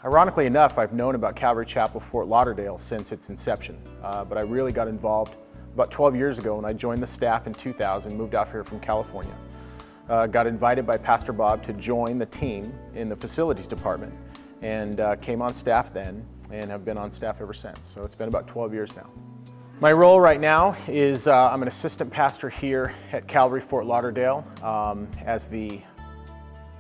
Ironically enough, I've known about Calvary Chapel, Fort Lauderdale since its inception, but I really got involved about 12 years ago when I joined the staff in 2000, moved out here from California. Got invited by Pastor Bob to join the team in the facilities department and came on staff then and have been on staff ever since. So it's been about 12 years now. My role right now is I'm an assistant pastor here at Calvary, Fort Lauderdale as the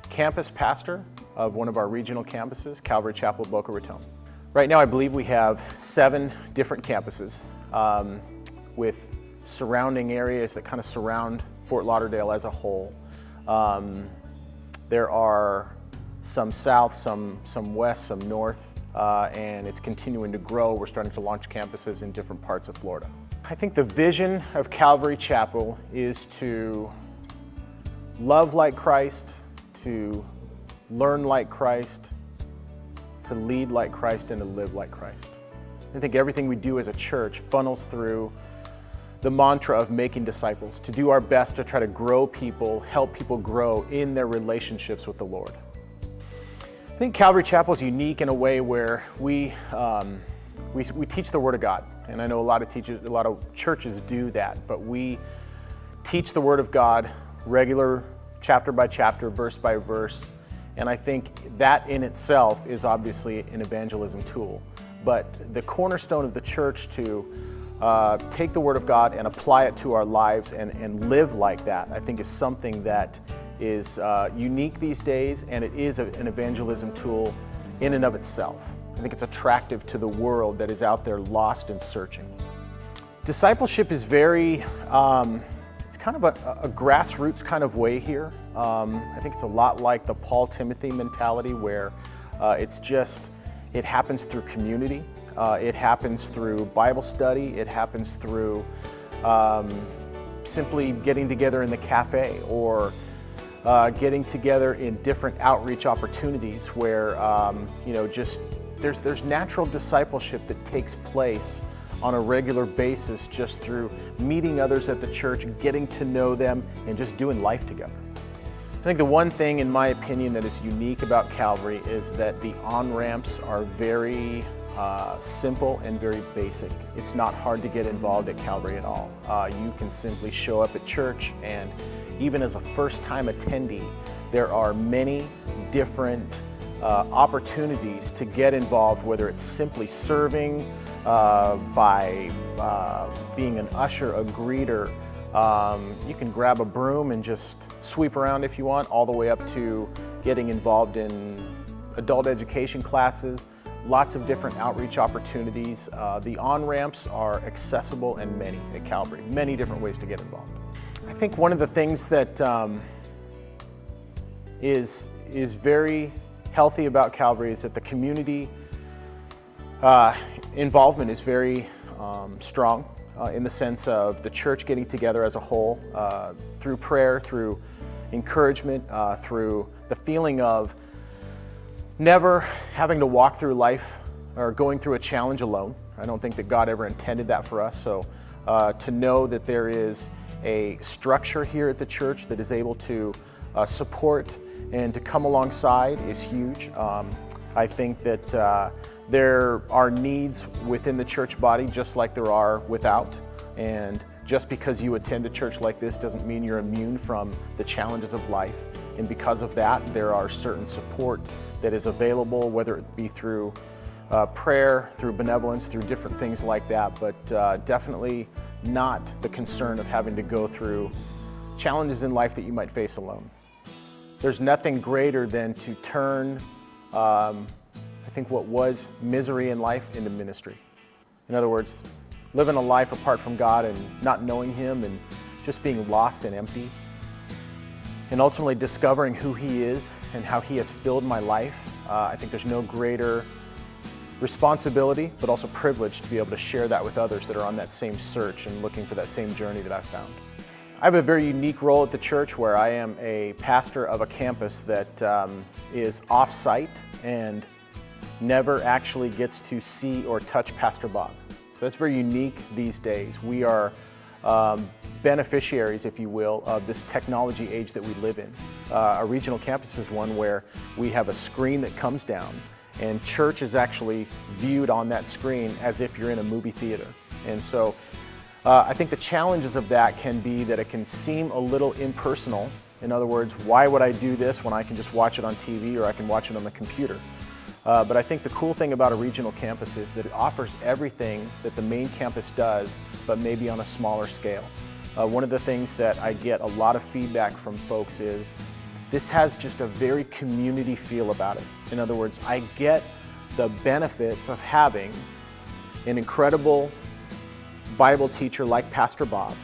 campus pastor of one of our regional campuses, Calvary Chapel, Boca Raton. Right now I believe we have 7 different campuses with surrounding areas that kind of surround Fort Lauderdale as a whole. There are some south, some west, some north, and it's continuing to grow. We're starting to launch campuses in different parts of Florida. I think the vision of Calvary Chapel is to love like Christ, to learn like Christ, to lead like Christ, and to live like Christ. I think everything we do as a church funnels through the mantra of making disciples, to do our best to try to grow people, help people grow in their relationships with the Lord. I think Calvary Chapel is unique in a way where we teach the Word of God, and I know a lot of churches do that, but we teach the Word of God regular chapter by chapter, verse by verse, and I think that in itself is obviously an evangelism tool. But the cornerstone of the church to take the Word of God and apply it to our lives and live like that, I think is something that is unique these days, and it is an evangelism tool in and of itself. I think it's attractive to the world that is out there lost and searching. Discipleship is very, it's kind of a grassroots kind of way here. I think it's a lot like the Paul Timothy mentality where it happens through community. It happens through Bible study. It happens through simply getting together in the cafe or getting together in different outreach opportunities where there's natural discipleship that takes place on a regular basis just through meeting others at the church, getting to know them, and just doing life together. I think the one thing, in my opinion, that is unique about Calvary is that the on-ramps are very simple and very basic. It's not hard to get involved at Calvary at all. You can simply show up at church, and even as a first-time attendee, there are many different opportunities to get involved, whether it's simply serving, by being an usher, a greeter. You can grab a broom and just sweep around if you want, all the way up to getting involved in adult education classes, lots of different outreach opportunities. The on-ramps are accessible and many at Calvary, many different ways to get involved. I think one of the things that is very healthy about Calvary is that the community involvement is very strong in the sense of the church getting together as a whole through prayer, through encouragement, through the feeling of never having to walk through life or going through a challenge alone. I don't think that God ever intended that for us. So to know that there is a structure here at the church that is able to support and to come alongside is huge. I think that there are needs within the church body just like there are without. And just because you attend a church like this doesn't mean you're immune from the challenges of life. And because of that, there are certain support that is available, whether it be through prayer, through benevolence, through different things like that, but definitely not the concern of having to go through challenges in life that you might face alone. There's nothing greater than to turn I think what was misery in life into ministry. In other words, living a life apart from God and not knowing Him and just being lost and empty, and ultimately discovering who He is and how He has filled my life. I think there's no greater responsibility, but also privilege to be able to share that with others that are on that same search and looking for that same journey that I've found. I have a very unique role at the church where I am a pastor of a campus that is off-site and never actually gets to see or touch Pastor Bob. So that's very unique these days. We are beneficiaries, if you will, of this technology age that we live in. Our regional campus is one where we have a screen that comes down And church is actually viewed on that screen as if you're in a movie theater. And so I think the challenges of that can be that it can seem a little impersonal. In other words, why would I do this when I can just watch it on TV or I can watch it on the computer? But I think the cool thing about a regional campus is that it offers everything that the main campus does, but maybe on a smaller scale. One of the things that I get a lot of feedback from folks is this has just a very community feel about it. In other words, I get the benefits of having an incredible Bible teacher like Pastor Bob,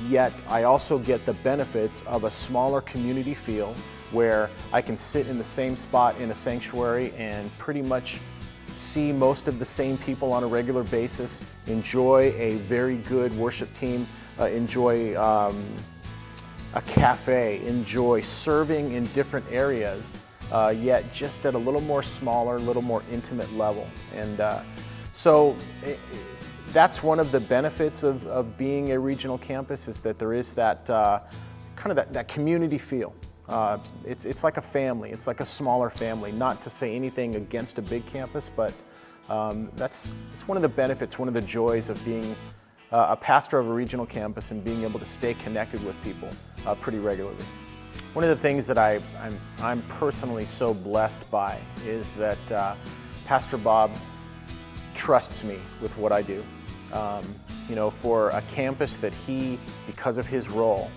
yet I also get the benefits of a smaller community feel where I can sit in the same spot in a sanctuary and pretty much see most of the same people on a regular basis, enjoy a very good worship team, enjoy a cafe, enjoy serving in different areas, yet just at a little more smaller, a little more intimate level. And so that's one of the benefits of being a regional campus, is that there is that kind of that community feel. It's like a family, it's like a smaller family, not to say anything against a big campus, but it's one of the benefits, one of the joys of being a pastor of a regional campus and being able to stay connected with people pretty regularly. One of the things that I'm personally so blessed by is that Pastor Bob trusts me with what I do. You know, for a campus that he, because of his role,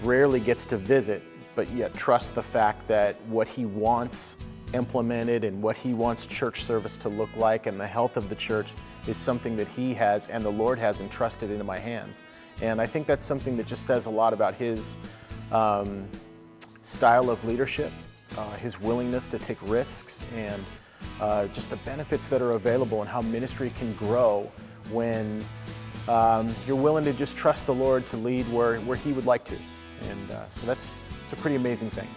rarely gets to visit, but yet trusts the fact that what he wants implemented and what he wants church service to look like and the health of the church is something that he has and the Lord has entrusted into my hands. And I think that's something that just says a lot about his style of leadership, his willingness to take risks, and just the benefits that are available and how ministry can grow when you're willing to just trust the Lord to lead where he would like to. And so it's a pretty amazing thing.